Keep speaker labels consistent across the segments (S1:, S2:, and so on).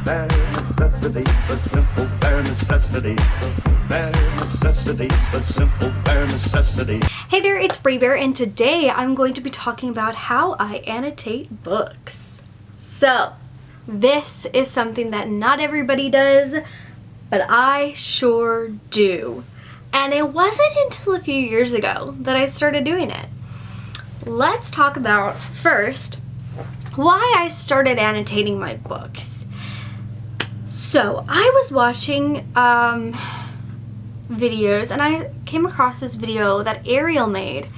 S1: Bare necessity, but simple bare necessity. Bare necessity, but simple bare necessity.
S2: Hey there, it's Bree Bear, and today I'm going to be talking about how I annotate books. So, this is something that not everybody does, but I sure do. And it wasn't until a few years ago that I started doing it. Let's talk about first why I started annotating my books. So I was watching videos and I came across this video that Ariel made,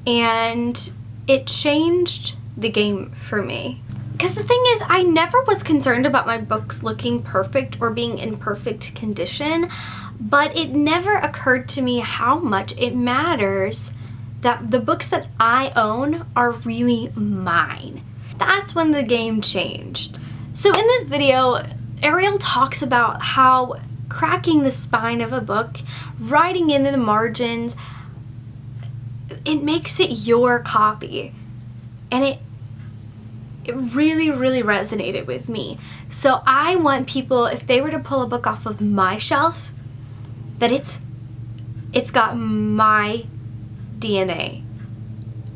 S2: and it changed the game for me. Because the thing is, I never was concerned about my books looking perfect or being in perfect condition, but it never occurred to me how much it matters that the books that I own are really mine. That's when the game changed. So in this video, Ariel talks about how cracking the spine of a book, writing in the margins, it makes it your copy. And it really, really resonated with me. So I want people, if they were to pull a book off of my shelf, that it's got my DNA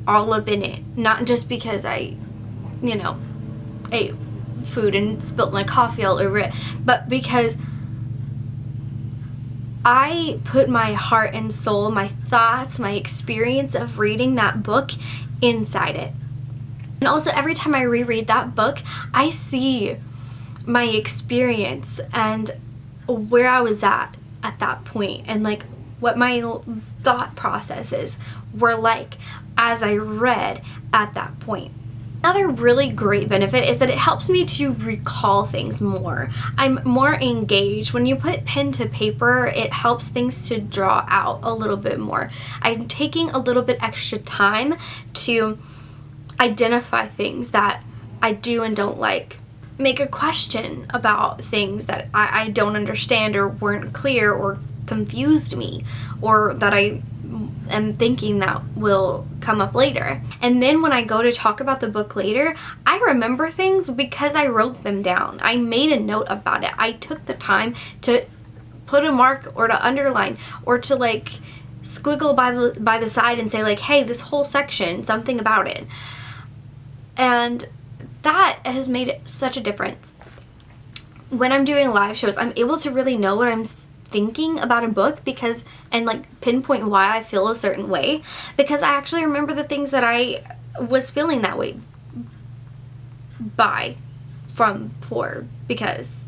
S2: all up in it. Not just because I, ate food and spilt my coffee all over it, but because I put my heart and soul, my thoughts, my experience of reading that book inside it. And also every time I reread that book, I see my experience and where I was at that point, and like what my thought processes were like as I read at that point. Another really great benefit is that it helps me to recall things more. I'm more engaged. When you put pen to paper, it helps things to draw out a little bit more. I'm taking a little bit extra time to identify things that I do and don't like. Make a question about things that I don't understand or weren't clear or confused me, or that I am thinking that will come up later. And then when I go to talk about the book later, I remember things because I wrote them down. I made a note about it. I took the time to put a mark or to underline or to like squiggle by the side and say like, hey, this whole section, something about it. And that has made such a difference. When I'm doing live shows, I'm able to really know what I'm thinking about a book and like pinpoint why I feel a certain way, because I actually remember the things that I was feeling that way because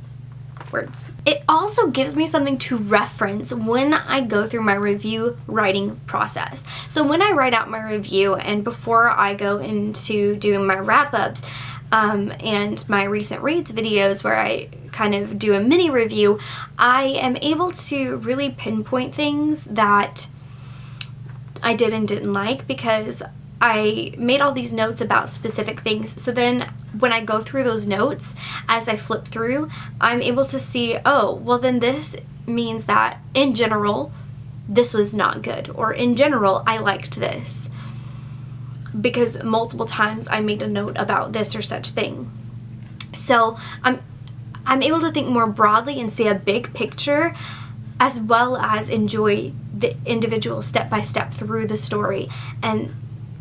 S2: words. It also gives me something to reference when I go through my review writing process. So when I write out my review and before I go into doing my wrap-ups and my recent reads videos where I kind of do a mini review, I am able to really pinpoint things that I did and didn't like because I made all these notes about specific things. So then when I go through those notes, as I flip through, I'm able to see, oh, well then this means that in general, this was not good, or in general, I liked this, because multiple times I made a note about this or such thing. So I'm able to think more broadly and see a big picture, as well as enjoy the individual step-by-step through the story and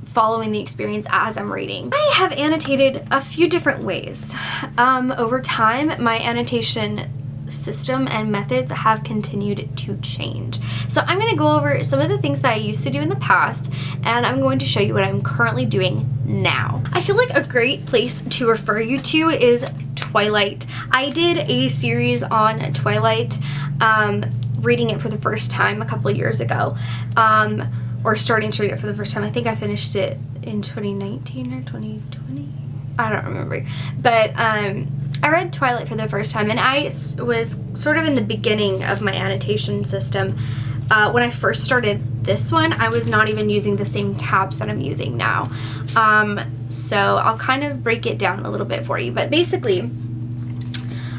S2: following the experience as I'm reading. I have annotated a few different ways. Over time, my annotation system and methods have continued to change. So I'm going to go over some of the things that I used to do in the past, and I'm going to show you what I'm currently doing now. I feel like a great place to refer you to is Twilight. I did a series on Twilight, reading it for the first time a couple of years ago, or starting to read it for the first time. I think I finished it in 2019 or 2020. I don't remember. But I read Twilight for the first time, and I was sort of in the beginning of my annotation system. When I first started this one, I was not even using the same tabs that I'm using now. So I'll kind of break it down a little bit for you. But basically,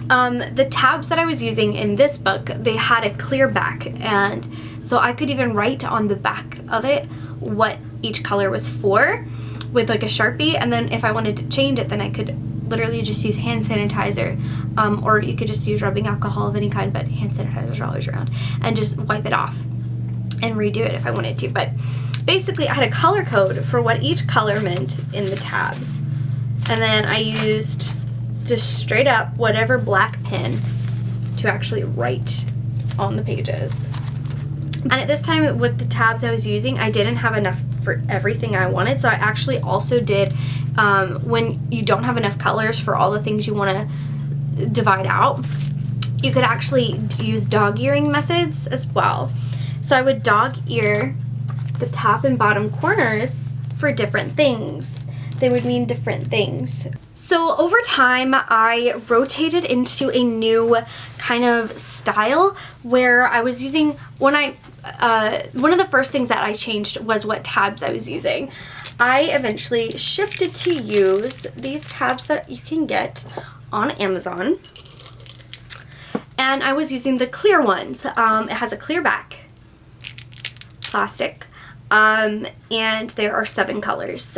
S2: the tabs that I was using in this book, they had a clear back, and so I could even write on the back of it what each color was for with like a Sharpie, and then if I wanted to change it, then I could literally just use hand sanitizer, or you could just use rubbing alcohol of any kind, but hand sanitizer is always around, and just wipe it off and redo it if I wanted to. But basically I had a color code for what each color meant in the tabs, and then I used just straight up whatever black pen to actually write on the pages. And at this time with the tabs I was using, I didn't have enough for everything I wanted, so I actually also did, when you don't have enough colors for all the things you want to divide out, you could actually use dog earing methods as well. So I would dog ear the top and bottom corners for different things. They would mean different things. So over time, I rotated into a new kind of style where I was using, one of the first things that I changed was what tabs I was using. I eventually shifted to use these tabs that you can get on Amazon. And I was using the clear ones. It has a clear back, plastic, and there are 7 colors.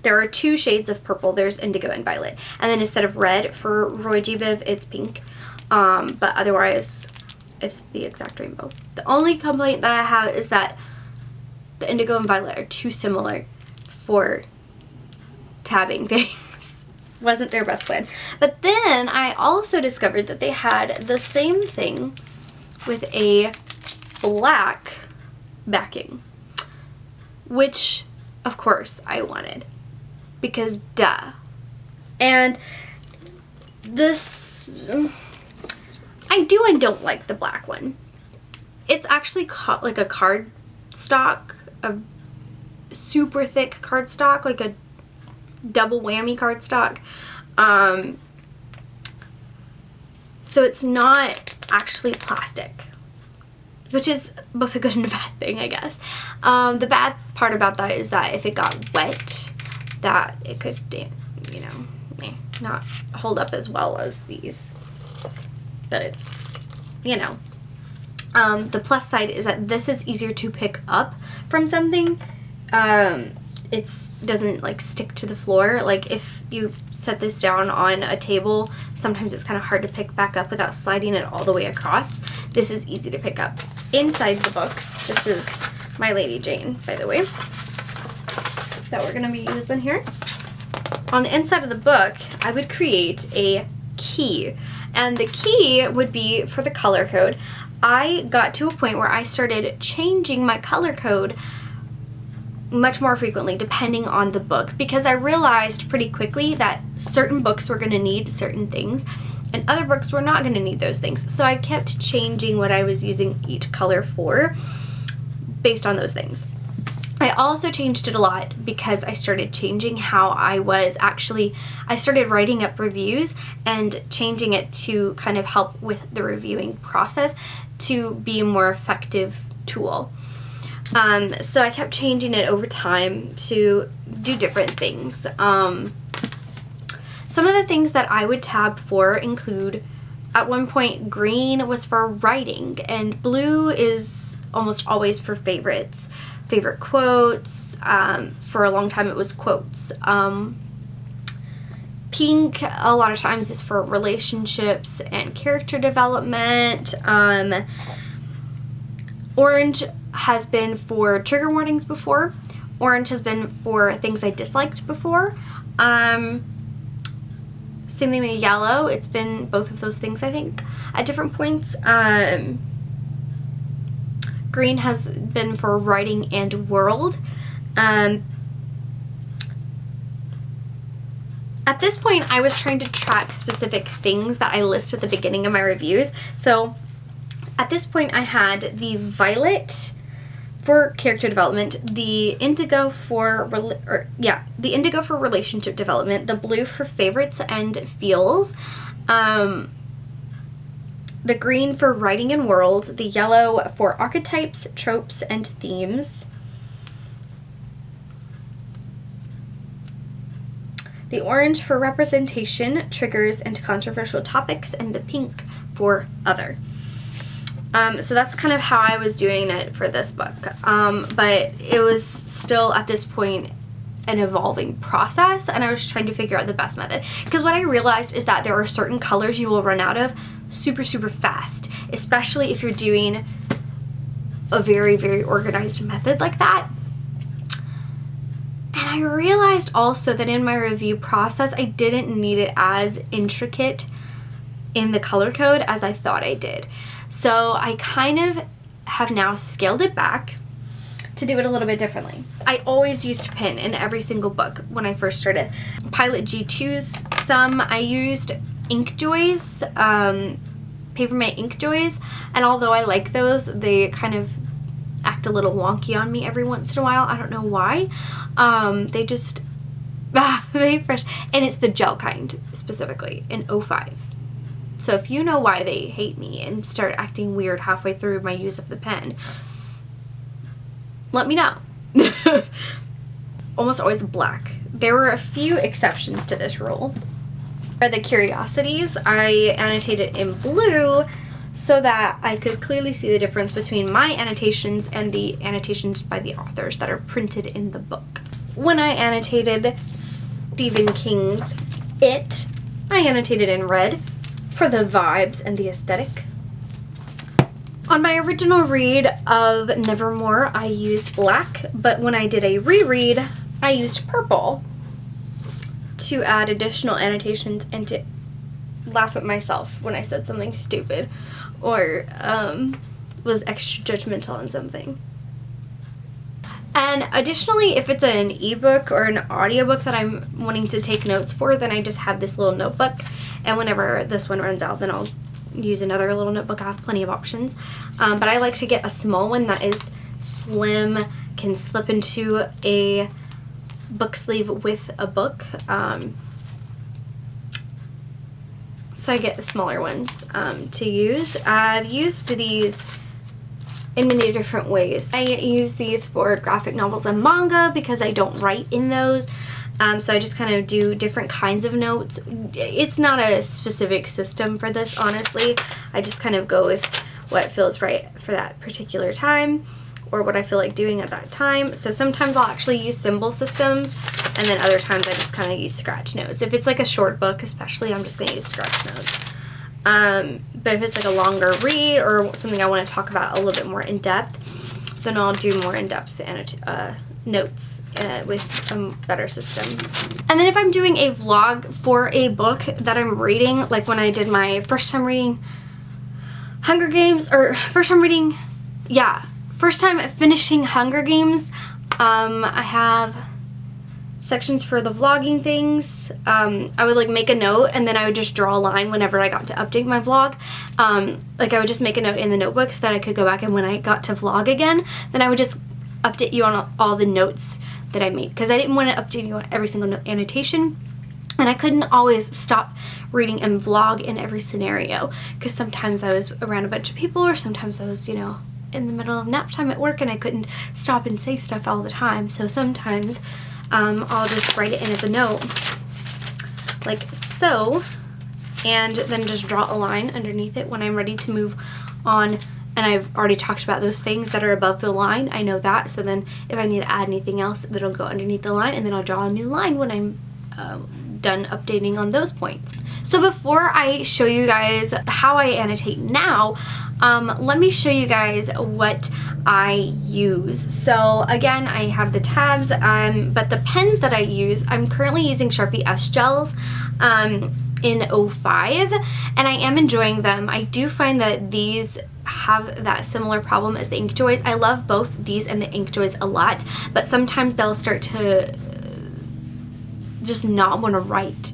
S2: There are 2 shades of purple. There's indigo and violet. And then instead of red for Roy G. Biv, it's pink. But otherwise, it's the exact rainbow. The only complaint that I have is that the indigo and violet are too similar for tabbing things. Wasn't their best plan. But then I also discovered that they had the same thing with a black backing, which of course I wanted, because duh. And this, I do and don't like the black one. It's actually like a cardstock, a super thick cardstock, like a double whammy cardstock. So it's not actually plastic, which is both a good and a bad thing, I guess. The bad part about that is that if it got wet, that it could, you know, not hold up as well as these. But, you know, the plus side is that this is easier to pick up from something. It doesn't like stick to the floor. Like if you set this down on a table, sometimes it's kind of hard to pick back up without sliding it all the way across. This is easy to pick up. Inside the books, this is my Lady Jane, by the way, that we're going to be using here. On the inside of the book, I would create a key, and the key would be for the color code. I got to a point where I started changing my color code much more frequently depending on the book, because I realized pretty quickly that certain books were going to need certain things and other books were not going to need those things. So I kept changing what I was using each color for based on those things. I also changed it a lot because I started changing how I started writing up reviews and changing it to kind of help with the reviewing process to be a more effective tool. So I kept changing it over time to do different things. Some of the things that I would tab for include, at one point, green was for writing, and blue is almost always for favorites. Favorite quotes, for a long time it was quotes. Pink, a lot of times, is for relationships and character development. Orange has been for trigger warnings before. Orange has been for things I disliked before. Same thing with yellow. It's been both of those things, I think, at different points. Green has been for writing and world. At this point, I was trying to track specific things that I list at the beginning of my reviews. So at this point, I had the violet for character development, the indigo for relationship development, the blue for favorites and feels, the green for writing and world, the yellow for archetypes, tropes, and themes, the orange for representation, triggers, and controversial topics, and the pink for other. So that's kind of how I was doing it for this book. But it was still, at this point, an evolving process, and I was trying to figure out the best method. Because what I realized is that there are certain colors you will run out of super fast, especially if you're doing a very organized method like that. And I realized also that in my review process, I didn't need it as intricate in the color code as I thought I did. So I kind of have now scaled it back to do it a little bit differently. I always used pen in every single book when I first started. Pilot G2s, some I used Inkjoys, Papermate Inkjoys, and although I like those, they kind of act a little wonky on me every once in a while. I don't know why. They just, they fresh, and it's the gel kind specifically in 05. So if you know why they hate me and start acting weird halfway through my use of the pen, let me know. Almost always black. There were a few exceptions to this rule. For the curiosities, I annotated in blue so that I could clearly see the difference between my annotations and the annotations by the authors that are printed in the book. When I annotated Stephen King's It, I annotated in red for the vibes and the aesthetic. On my original read of Nevermore, I used black, but when I did a reread, I used purple to add additional annotations and to laugh at myself when I said something stupid or was extra judgmental on something. And additionally, if it's an ebook or an audiobook that I'm wanting to take notes for, then I just have this little notebook, and whenever this one runs out, then I'll use another little notebook. I have plenty of options, but I like to get a small one that is slim, can slip into a book sleeve with a book, so I get the smaller ones to use. I've used these in many different ways. I use these for graphic novels and manga because I don't write in those. So I just kind of do different kinds of notes. It's not a specific system for this, honestly. I just kind of go with what feels right for that particular time or what I feel like doing at that time. So sometimes I'll actually use symbol systems, and then other times I just kind of use scratch notes. If it's like a short book especially, I'm just going to use scratch notes. But if it's like a longer read or something I want to talk about a little bit more in depth, then I'll do more in-depth notes with a better system. And then if I'm doing a vlog for a book that I'm reading, like when I did my first time reading Hunger Games, or first time finishing Hunger Games, I have sections for the vlogging things. I would like make a note, and then I would just draw a line whenever I got to update my vlog. Like I would just make a note in the notebook so that I could go back, and when I got to vlog again, then I would just update you on all the notes that I made, because I didn't want to update you on every single annotation, and I couldn't always stop reading and vlog in every scenario, because sometimes I was around a bunch of people, or sometimes I was, you know, in the middle of nap time at work, and I couldn't stop and say stuff all the time. So sometimes I'll just write it in as a note, like so, and then just draw a line underneath it when I'm ready to move on. And I've already talked about those things that are above the line. I know that. So then if I need to add anything else, it'll go underneath the line, and then I'll draw a new line when I'm done updating on those points. So before I show you guys how I annotate now, let me show you guys what I use. So again, I have the tabs, but the pens that I use, I'm currently using Sharpie S Gels in 05, and I am enjoying them. I do find that these have that similar problem as the Inkjoys. I love both these and the Inkjoys a lot, but sometimes they'll start to just not want to write.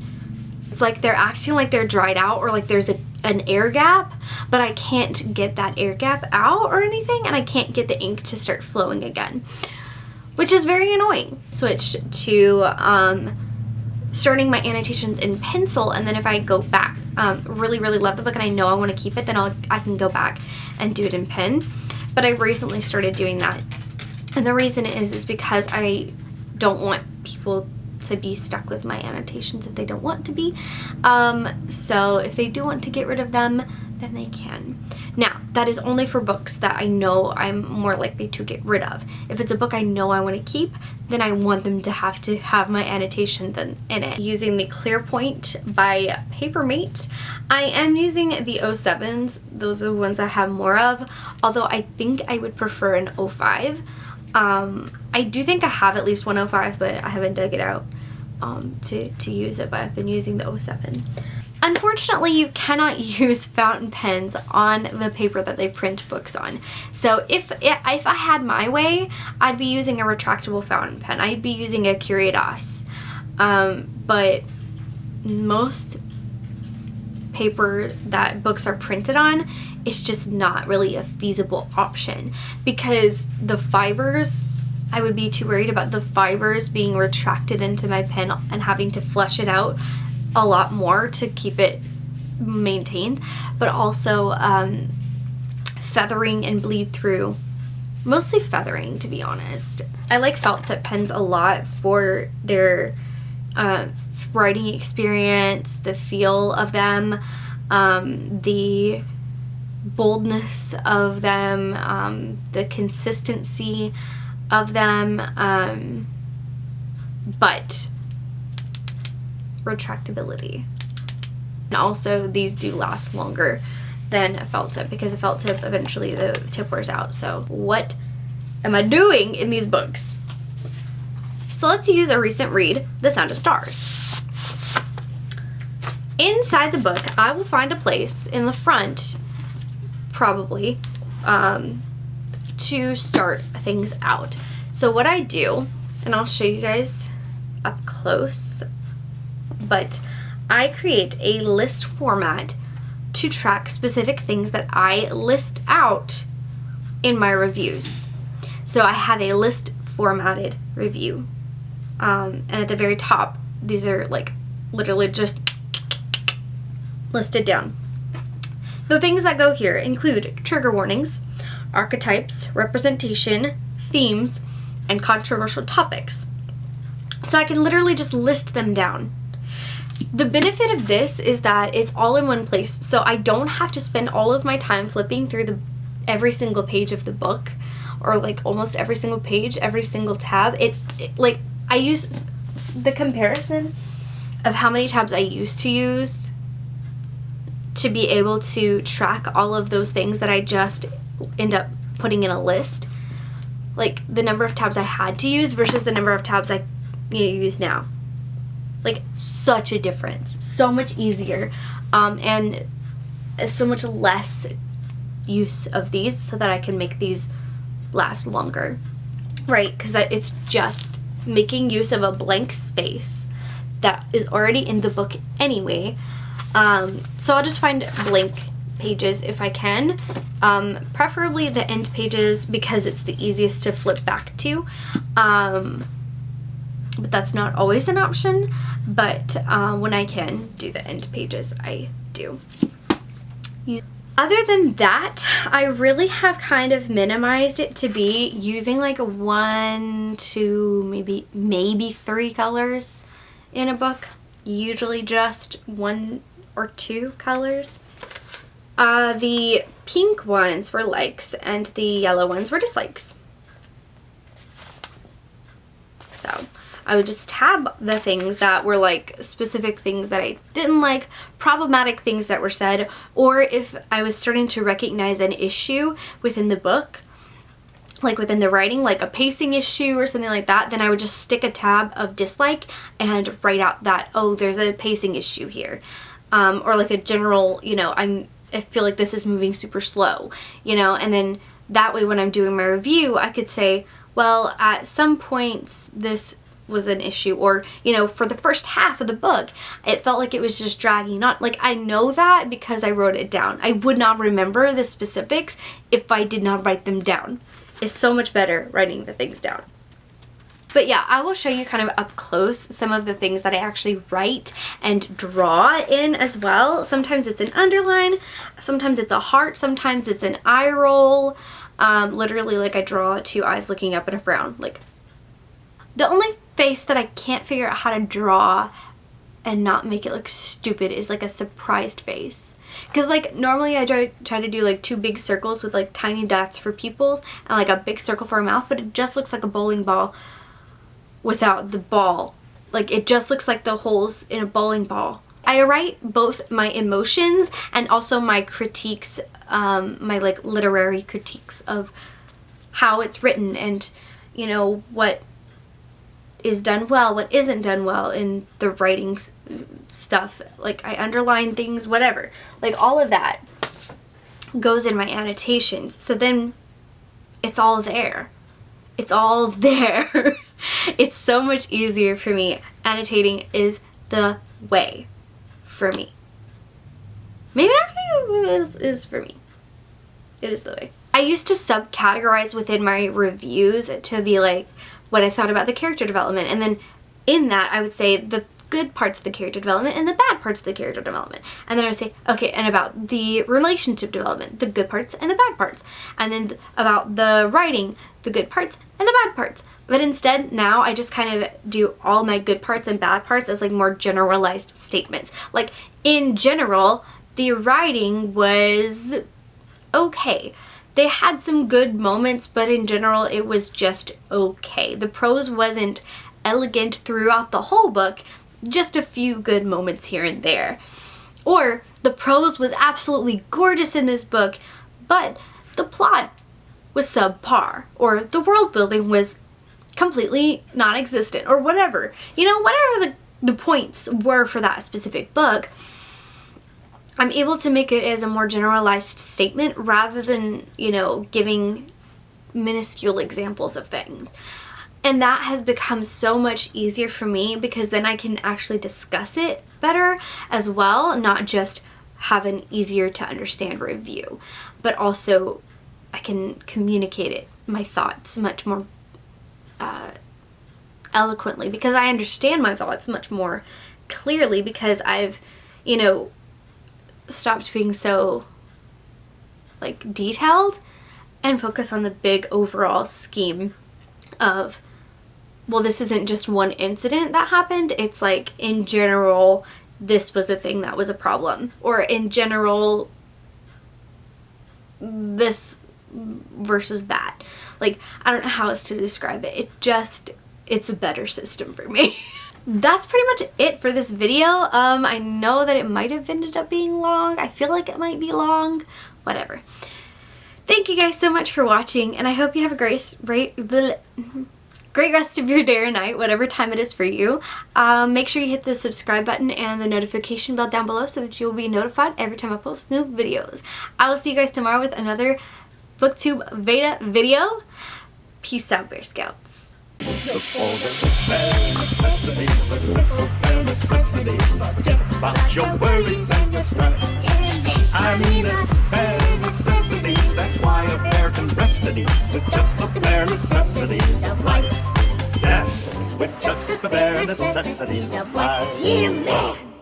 S2: It's like they're acting like they're dried out, or like there's an air gap, but I can't get that air gap out or anything, and I can't get the ink to start flowing again, which is very annoying. Switch to starting my annotations in pencil, and then if I go back, really love the book and I know I want to keep it, then I can go back and do it in pen. But I recently started doing that, and the reason is because I don't want people to be stuck with my annotations if they don't want to be. So if they do want to get rid of them, then they can. Now, that is only for books that I know I'm more likely to get rid of. If it's a book I know I want to keep, then I want them to have my annotation in it. Using the Clearpoint by Papermate, I am using the 07s. Those are the ones I have more of, although I think I would prefer an 05. I do think I have at least one 05, but I haven't dug it out to use it, but I've been using the 07. Unfortunately, you cannot use fountain pens on the paper that they print books on. So if I had my way, I'd be using a retractable fountain pen. I'd be using a Curidas. But most paper that books are printed on, it's just not really a feasible option because the fibers, I would be too worried about the fibers being retracted into my pen and having to flush it out a lot more to keep it maintained, but also feathering and bleed through. Mostly feathering, to be honest. I like felt tip pens a lot for their writing experience, the feel of them, the boldness of them, the consistency of them, but retractability. And also these do last longer than a felt tip because a felt tip eventually the tip wears out. So what am I doing in these books? So let's use a recent read, The Sound of Stars. Inside the book, I will find a place in the front, probably, to start things out. So what I do, and I'll show you guys up close, but I create a list format to track specific things that I list out in my reviews. So I have a list formatted review. And at the very top, these are like literally just listed down. The things that go here include trigger warnings, archetypes, representation, themes, and controversial topics. So I can literally just list them down. The benefit of this is that it's all in one place, so I don't have to spend all of my time flipping through every single page of the book, or like almost every single page, every single tab. It like I use the comparison of how many tabs I used to use to be able to track all of those things that I just end up putting in a list. Like the number of tabs I had to use versus the number of tabs I use now. Like such a difference, so much easier, and so much less use of these so that I can make these last longer, right? Because it's just making use of a blank space that is already in the book anyway. So I'll just find blank pages if I can, preferably the end pages because it's the easiest to flip back to. But that's not always an option, but when I can do the end pages, I do. Other than that, I really have kind of minimized it to be using like 1 to maybe 3 colors in a book, usually just 1 or 2 colors. The pink ones were likes and the yellow ones were dislikes. So I would just tab the things that were like specific things that I didn't like, problematic things that were said, or if I was starting to recognize an issue within the book, like within the writing, like a pacing issue or something like that, then I would just stick a tab of dislike and write out that, oh, there's a pacing issue here. Or like a general, I feel like this is moving super slow, and then that way when I'm doing my review, I could say, well, at some points this was an issue, or for the first half of the book it felt like it was just dragging on. Like I know that because I wrote it down. I would not remember the specifics if I did not write them down. It's so much better writing the things down. But yeah, I will show you kind of up close some of the things that I actually write and draw in as well. Sometimes it's an underline, sometimes it's a heart, sometimes it's an eye roll. Literally like I draw 2 eyes looking up and a frown. Like the only face that I can't figure out how to draw and not make it look stupid is like a surprised face. Because like normally I try to do like 2 big circles with like tiny dots for pupils and like a big circle for a mouth, but it just looks like a bowling ball without the ball. Like it just looks like the holes in a bowling ball. I write both my emotions and also my critiques, my like literary critiques of how it's written and, you know, what is done well, what isn't done well in the writing stuff. Like I underline things, whatever. Like all of that goes in my annotations. So then it's all there. It's all there. It's so much easier for me. Annotating is the way for me. Maybe not is for me. It is the way. I used to subcategorize within my reviews to be like what I thought about the character development, and then in that I would say the good parts of the character development and the bad parts of the character development, and then I would say okay, and about the relationship development, the good parts and the bad parts, and then about the writing, the good parts and the bad parts. But instead now I just kind of do all my good parts and bad parts as like more generalized statements. Like in general, the writing was okay. They had some good moments, but in general it was just okay. The prose wasn't elegant throughout the whole book, just a few good moments here and there. Or the prose was absolutely gorgeous in this book, but the plot was subpar, or the world building was completely non-existent, or whatever. You know, whatever the points were for that specific book, I'm able to make it as a more generalized statement rather than, you know, giving minuscule examples of things. And that has become so much easier for me because then I can actually discuss it better as well, not just have an easier to understand review, but also I can communicate it, my thoughts, much more eloquently, because I understand my thoughts much more clearly because I've, you know, stopped being so like detailed and focus on the big overall scheme of, well, this isn't just one incident that happened, it's like in general this was a thing that was a problem, or in general this versus that. Like I don't know how else to describe it. It's a better system for me. That's pretty much it for this video. I know that it might have ended up being long. I feel like it might be long. Whatever. Thank you guys so much for watching, and I hope you have a great rest of your day or night, whatever time it is for you. Make sure you hit the subscribe button and the notification bell down below so that you'll be notified every time I post new videos. I will see you guys tomorrow with another BookTube beta video. Peace out, Bear Scouts.
S1: Look for the bare necessities. Forget about your worries and your stress. I mean it, bare necessities. That's why a bear can rest at ease with just the bare necessities of life. Yeah, with just the bare necessities of life. Yeah, man.